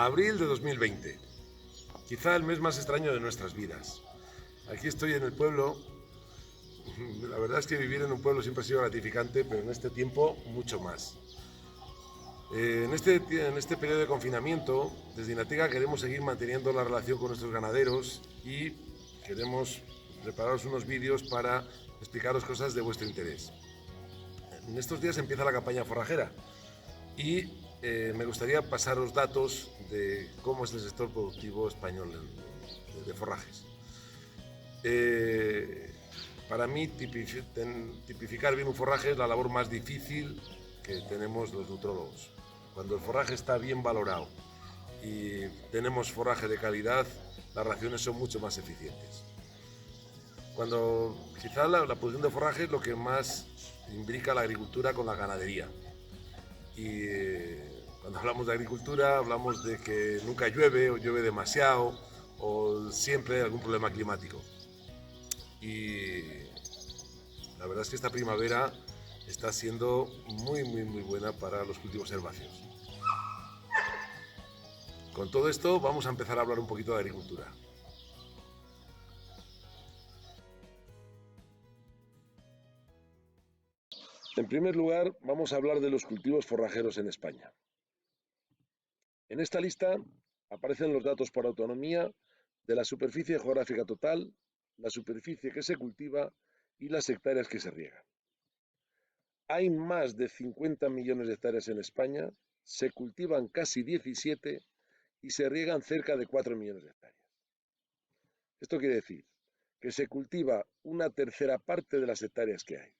Abril de 2020, quizá el mes más extraño de nuestras vidas. Aquí estoy en el pueblo. La verdad es que vivir en un pueblo siempre ha sido gratificante, pero en este tiempo mucho más. En este periodo de confinamiento, desde Inateca queremos seguir manteniendo la relación con nuestros ganaderos y queremos prepararos unos vídeos para explicaros cosas de vuestro interés. En estos días empieza la campaña forrajera y me gustaría pasaros datos de cómo es el sector productivo español de forrajes. Para mí, tipificar bien un forraje es la labor más difícil que tenemos los nutrólogos. Cuando el forraje está bien valorado y tenemos forraje de calidad, las raciones son mucho más eficientes. Cuando quizá la producción de forraje es lo que más imbrica la agricultura con la ganadería. Y cuando hablamos de agricultura hablamos de que nunca llueve o llueve demasiado o siempre hay algún problema climático. Y la verdad es que esta primavera está siendo muy buena para los cultivos herbáceos. Con todo esto vamos a empezar a hablar un poquito de agricultura. En primer lugar, vamos a hablar de los cultivos forrajeros en España. En esta lista aparecen los datos por autonomía de la superficie geográfica total, la superficie que se cultiva y las hectáreas que se riegan. Hay más de 50 millones de hectáreas en España, se cultivan casi 17 y se riegan cerca de 4 millones de hectáreas. Esto quiere decir que se cultiva una tercera parte de las hectáreas que hay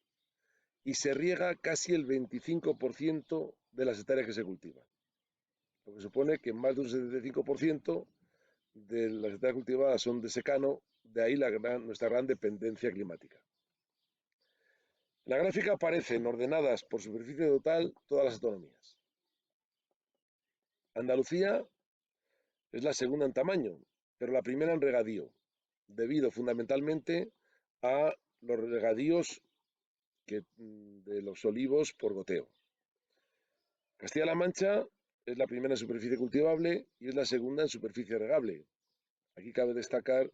y se riega casi el 25% de las hectáreas que se cultivan. Lo que supone que más de un 75% de las hectáreas cultivadas son de secano, de ahí nuestra gran dependencia climática. En la gráfica aparecen ordenadas por superficie total todas las autonomías. Andalucía es la segunda en tamaño, pero la primera en regadío, debido fundamentalmente a los regadíos de los olivos por goteo. Castilla-La Mancha es la primera en superficie cultivable y es la segunda en superficie regable. Aquí cabe destacar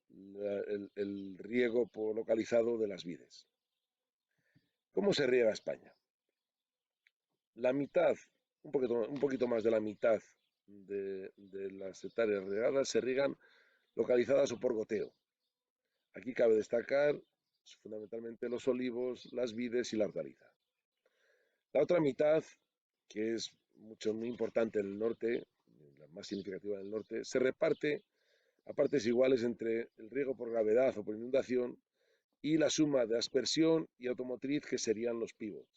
el riego localizado de las vides. ¿Cómo se riega España? La mitad, un poquito más de la mitad de las hectáreas regadas se riegan localizadas o por goteo. Aquí cabe destacar fundamentalmente los olivos, las vides y la hortaliza. La otra mitad, que es muy importante en el norte, la más significativa en el norte, se reparte a partes iguales entre el riego por gravedad o por inundación y la suma de aspersión y automotriz, que serían los pivots.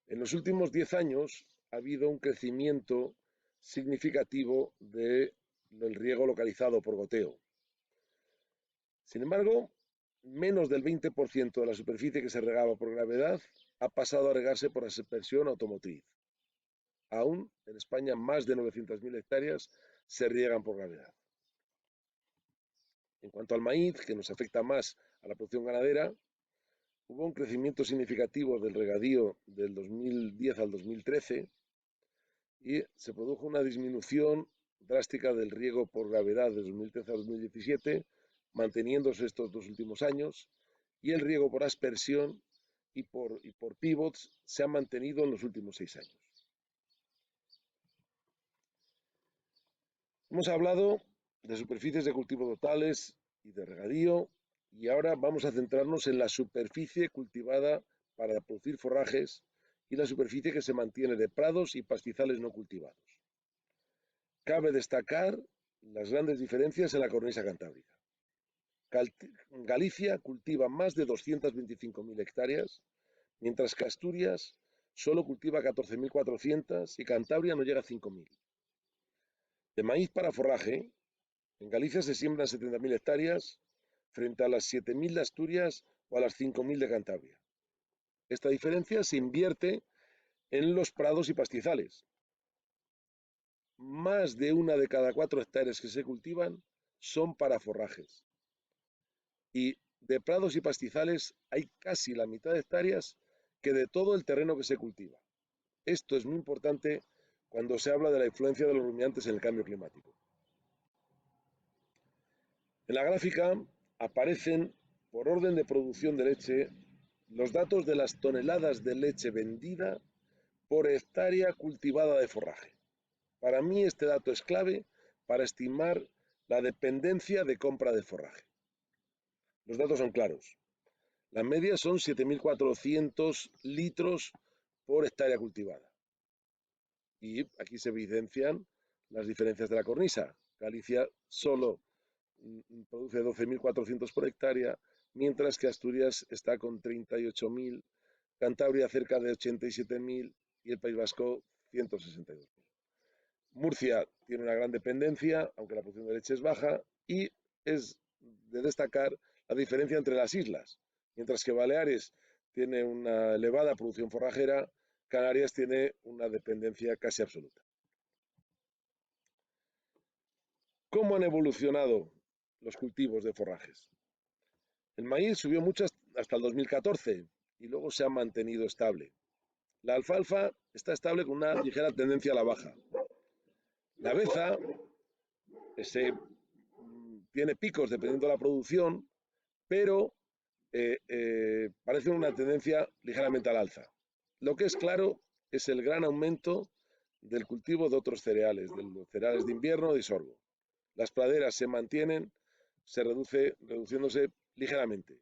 En los últimos 10 años ha habido un crecimiento significativo del riego localizado por goteo. Sin embargo, menos del 20% de la superficie que se regaba por gravedad ha pasado a regarse por aspersión automotriz. Aún en España más de 900.000 hectáreas se riegan por gravedad. En cuanto al maíz, que nos afecta más a la producción ganadera, hubo un crecimiento significativo del regadío del 2010 al 2013 y se produjo una disminución drástica del riego por gravedad de 2013 a 2017, manteniéndose estos dos últimos años, y el riego por aspersión y por pivots se ha mantenido en los últimos 6 años. Hemos hablado de superficies de cultivo totales y de regadío, y ahora vamos a centrarnos en la superficie cultivada para producir forrajes y la superficie que se mantiene de prados y pastizales no cultivados. Cabe destacar las grandes diferencias en la cornisa cantábrica. Galicia cultiva más de 225.000 hectáreas, mientras que Asturias solo cultiva 14.400 y Cantabria no llega a 5.000. De maíz para forraje, en Galicia se siembran 70.000 hectáreas frente a las 7.000 de Asturias o a las 5.000 de Cantabria. Esta diferencia se invierte en los prados y pastizales. Más de 1 de cada 4 hectáreas que se cultivan son para forrajes. Y de prados y pastizales hay casi la mitad de hectáreas que de todo el terreno que se cultiva. Esto es muy importante cuando se habla de la influencia de los rumiantes en el cambio climático. En la gráfica aparecen, por orden de producción de leche, los datos de las toneladas de leche vendida por hectárea cultivada de forraje. Para mí este dato es clave para estimar la dependencia de compra de forraje. Los datos son claros. La media son 7.400 litros por hectárea cultivada. Y aquí se evidencian las diferencias de la cornisa. Galicia solo produce 12.400 por hectárea, mientras que Asturias está con 38.000, Cantabria cerca de 87.000 y el País Vasco 162.000. Murcia tiene una gran dependencia, aunque la producción de leche es baja, y es de destacar la diferencia entre las islas. Mientras que Baleares tiene una elevada producción forrajera, Canarias tiene una dependencia casi absoluta. ¿Cómo han evolucionado los cultivos de forrajes? El maíz subió mucho hasta el 2014 y luego se ha mantenido estable. La alfalfa está estable con una ligera tendencia a la baja. La aveza tiene picos dependiendo de la producción, pero parece una tendencia ligeramente al alza. Lo que es claro es el gran aumento del cultivo de otros cereales, de los cereales de invierno y sorgo. Las praderas se mantienen, reduciéndose ligeramente.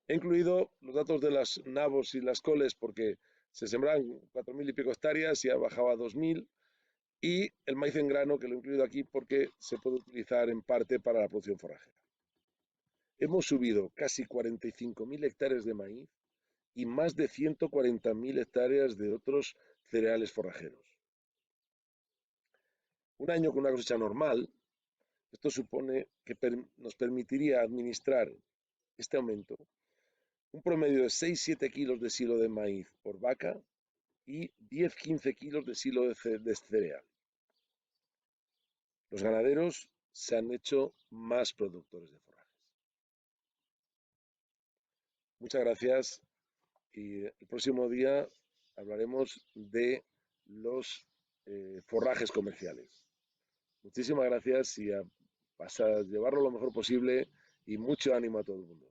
He incluido los datos de las nabos y las coles porque se sembraban 4.000 y pico hectáreas y ha bajado a 2.000, y el maíz en grano, que lo he incluido aquí porque se puede utilizar en parte para la producción forrajera. Hemos subido casi 45.000 hectáreas de maíz y más de 140.000 hectáreas de otros cereales forrajeros. Un año con una cosecha normal, esto supone que nos permitiría administrar este aumento un promedio de 6-7 kilos de silo de maíz por vaca y 10-15 kilos de silo de cereal. Los ganaderos se han hecho más productores de forrajes. Muchas gracias y el próximo día hablaremos de los forrajes comerciales. Muchísimas gracias y a llevarlo lo mejor posible y mucho ánimo a todo el mundo.